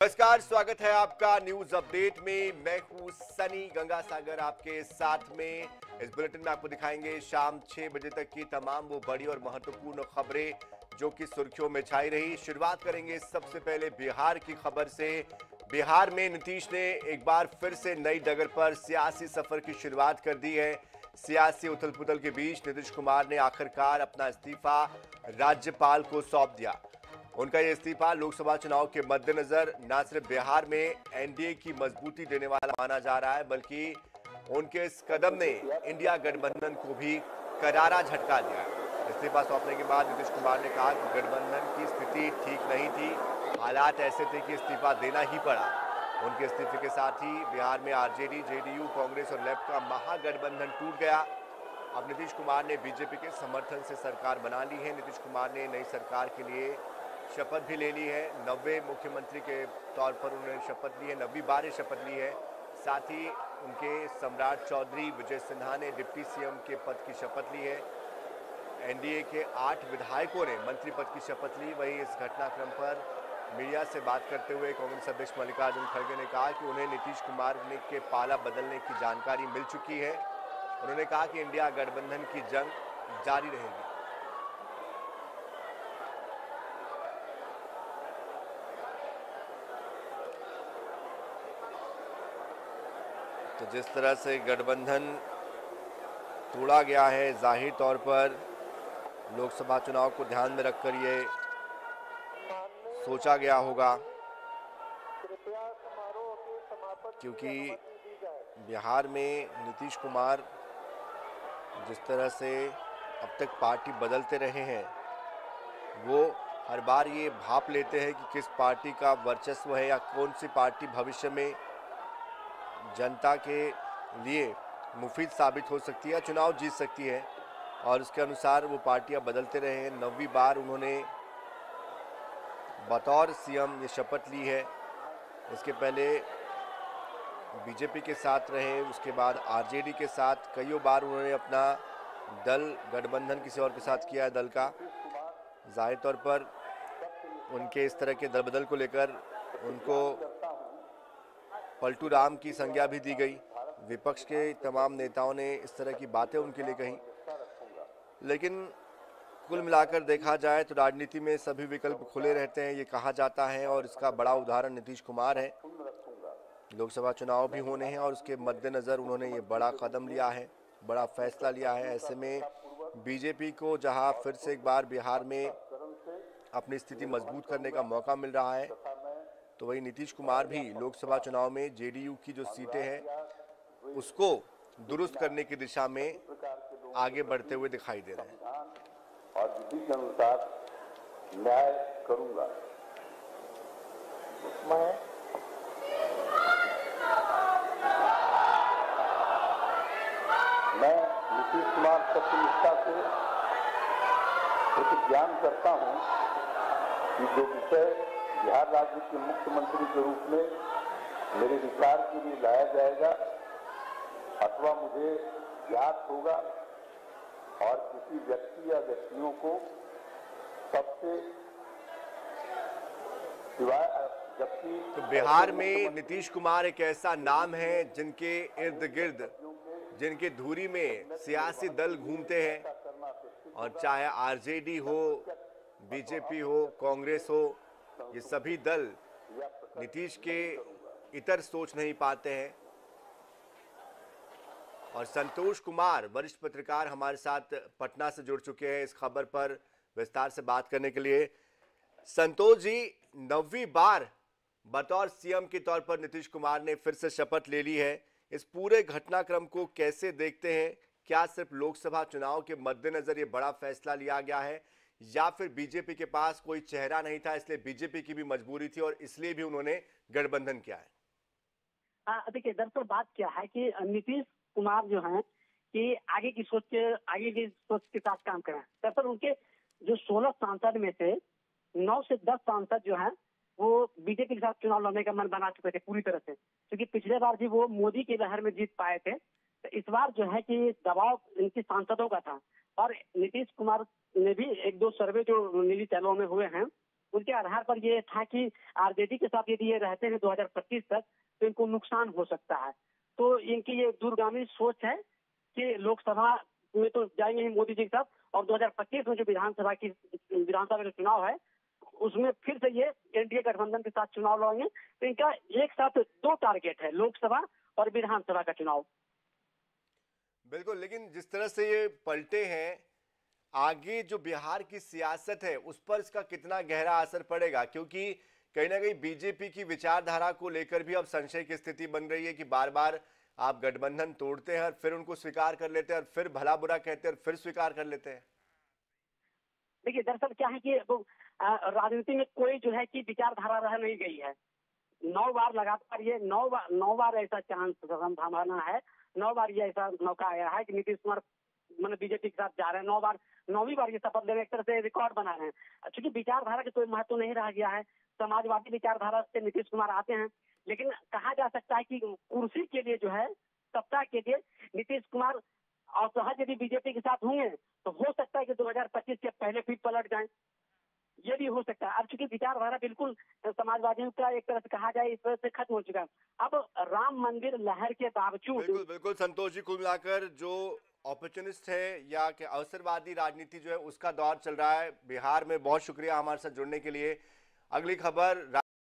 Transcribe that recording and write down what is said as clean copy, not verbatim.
नमस्कार, स्वागत है आपका न्यूज अपडेट में। मैं हूं सनी गंगासागर आपके साथ में। इस बुलेटिन में आपको दिखाएंगे शाम 6 बजे तक की तमाम वो बड़ी और महत्वपूर्ण खबरें जो कि सुर्खियों में छाई रही। शुरुआत करेंगे सबसे पहले बिहार की खबर से। बिहार में नीतीश ने एक बार फिर से नई डगर पर सियासी सफर की शुरुआत कर दी है। सियासी उथल पुथल के बीच नीतीश कुमार ने आखिरकार अपना इस्तीफा राज्यपाल को सौंप दिया। उनका यह इस्तीफा लोकसभा चुनाव के मद्देनजर न सिर्फ बिहार में एनडीए की मजबूती देने वाला माना जा रहा है, बल्कि उनके इस कदम ने इंडिया गठबंधन को भी करारा झटका दिया है। इस्तीफा सौंपने के बाद नीतीश कुमार ने कहा कि गठबंधन की स्थिति ठीक नहीं थी, हालात ऐसे थे कि इस्तीफा देना ही पड़ा। उनके इस्तीफे के साथ ही बिहार में आरजेडी, जेडीयू, कांग्रेस और लेफ्ट का महागठबंधन टूट गया। अब नीतीश कुमार ने बीजेपी के समर्थन से सरकार बना ली है। नीतीश कुमार ने नई सरकार के लिए शपथ भी ले ली है। 90वें मुख्यमंत्री के तौर पर उन्होंने शपथ ली है, 90वीं बार ये शपथ ली है। साथ ही उनके सम्राट चौधरी विजय सिन्हा ने डिप्टी सीएम के पद की शपथ ली है। एनडीए के 8 विधायकों ने मंत्री पद की शपथ ली। वहीं इस घटनाक्रम पर मीडिया से बात करते हुए कांग्रेस अध्यक्ष मल्लिकार्जुन खड़गे ने कहा कि उन्हें नीतीश कुमार के पाला बदलने की जानकारी मिल चुकी है। उन्होंने कहा कि इंडिया गठबंधन की जंग जारी रहेगी। तो जिस तरह से गठबंधन तोड़ा गया है, जाहिर तौर पर लोकसभा चुनाव को ध्यान में रखकर ये सोचा गया होगा, क्योंकि बिहार में नीतीश कुमार जिस तरह से अब तक पार्टी बदलते रहे हैं, वो हर बार ये भाप लेते हैं कि किस पार्टी का वर्चस्व है या कौन सी पार्टी भविष्य में जनता के लिए मुफीद साबित हो सकती है, चुनाव जीत सकती है, और उसके अनुसार वो पार्टियां बदलते रहे हैं। 9वीं बार उन्होंने बतौर सीएम ये शपथ ली है। इसके पहले बीजेपी के साथ रहे, उसके बाद आरजेडी के साथ कईयों बार उन्होंने अपना दल गठबंधन किसी और के साथ किया है दल का। जाहिर तौर पर उनके इस तरह के दल बदल को लेकर उनको पलटू राम की संज्ञा भी दी गई। विपक्ष के तमाम नेताओं ने इस तरह की बातें उनके लिए कही। लेकिन कुल मिलाकर देखा जाए तो राजनीति में सभी विकल्प खुले रहते हैं, ये कहा जाता है, और इसका बड़ा उदाहरण नीतीश कुमार है। लोकसभा चुनाव भी होने हैं और उसके मद्देनजर उन्होंने ये बड़ा कदम लिया है, बड़ा फैसला लिया है। ऐसे में बीजेपी को जहां फिर से एक बार बिहार में अपनी स्थिति मजबूत करने का मौका मिल रहा है, तो वही नीतीश कुमार भी लोकसभा चुनाव में जेडीयू की जो सीटें हैं उसको दुरुस्त करने की दिशा में आगे बढ़ते हुए दिखाई दे रहे हैं। और विधि के अनुसार न्याय करूंगा। मैं नीतीश कुमार सत्यनिष्ठा से प्रतिज्ञान करता हूं कि जो विषय बिहार राज्य के मुख्यमंत्री के रूप में मेरे विचार के लिए लाया जाएगा अथवा मुझे ज्ञात होगा और किसी व्यक्ति या व्यक्तियों को सबसे सिवाय, जबकि तो बिहार में नीतीश कुमार एक ऐसा नाम है जिनके इर्द गिर्द, जिनके धुरी में सियासी दल घूमते हैं, और चाहे आरजेडी हो, बीजेपी हो, कांग्रेस हो, ये सभी दल नीतीश के इतर सोच नहीं पाते हैं। और संतोष कुमार, वरिष्ठ पत्रकार, हमारे साथ पटना से जुड़ चुके हैं इस खबर पर विस्तार से बात करने के लिए। संतोष जी, 9वीं बार बतौर सीएम के तौर पर नीतीश कुमार ने फिर से शपथ ले ली है। इस पूरे घटनाक्रम को कैसे देखते हैं? क्या सिर्फ लोकसभा चुनाव के मद्देनजर ये बड़ा फैसला लिया गया है, या फिर बीजेपी के पास कोई चेहरा नहीं था, इसलिए बीजेपी की भी मजबूरी थी और इसलिए भी उन्होंने गठबंधन किया है? देखिए, दरअसल बात क्या है कि नीतीश कुमार जो हैं कि आगे की सोच के साथ काम कर रहे हैं। दरअसल उनके जो 16 सांसद में से 9 से 10 सांसद जो हैं वो बीजेपी के साथ चुनाव लड़ने का मन बना चुके थे पूरी तरह से, क्योंकि पिछले बार भी वो मोदी की लहर में जीत पाए थे। तो इस बार जो है कि दबाव इनकी सांसदों का था, और नीतीश कुमार ने भी 1-2 सर्वे जो निजी चैनलों में हुए हैं उनके आधार पर ये था कि आरजेडी के साथ यदि ये रहते हैं 2025 तक तो इनको नुकसान हो सकता है। तो इनकी ये दूरगामी सोच है कि लोकसभा में तो जाएंगे ही मोदी जी के साथ, और 2025 में जो विधानसभा का चुनाव है उसमें फिर से ये एनडीए गठबंधन के साथ चुनाव लड़ेंगे। तो इनका एक साथ 2 टारगेट है, लोकसभा और विधानसभा का चुनाव। बिल्कुल, लेकिन जिस तरह से ये पलटे हैं, आगे जो बिहार की सियासत है उस पर इसका कितना गहरा असर पड़ेगा? क्योंकि कहीं ना कहीं बीजेपी की विचारधारा को लेकर भी अब संशय की स्थिति बन रही है कि बार बार आप गठबंधन तोड़ते हैं और फिर उनको स्वीकार कर लेते हैं और फिर भला बुरा कहते हैं और फिर स्वीकार कर लेते हैं। देखिए, दरअसल क्या है कि राजनीति में कोई जो है कि विचारधारा रह नहीं गई है। 9 बार लगातार ये 9 बार ऐसा चांस संभावना है, 9 बार ये ऐसा मौका आया है कि नीतीश कुमार मतलब बीजेपी के साथ जा रहे हैं। 9वीं बार ये शपथ लेने एक तरह से रिकॉर्ड बना रहे हैं। चूंकि विचारधारा का कोई महत्व नहीं रह गया है, समाजवादी विचारधारा से नीतीश कुमार आते हैं, लेकिन कहा जा सकता है कि कुर्सी के लिए जो है, सत्ता के लिए नीतीश कुमार और सहज यदि बीजेपी के साथ होंगे तो हो सकता है कि 2025 के पहले फिर पलट जाएं, ये भी हो सकता है। अब चूंकि विचारधारा बिल्कुल समाजवादियों का एक तरह से कहा जाए इस तरह से खत्म हो चुका है। अब राम मंदिर लहर के बावजूद बिल्कुल बिल्कुल संतोष जी, कुल मिलाकर जो अपॉर्चुनिस्ट है या कि अवसरवादी राजनीति जो है उसका दौर चल रहा है बिहार में। बहुत शुक्रिया हमारे साथ जुड़ने के लिए। अगली खबर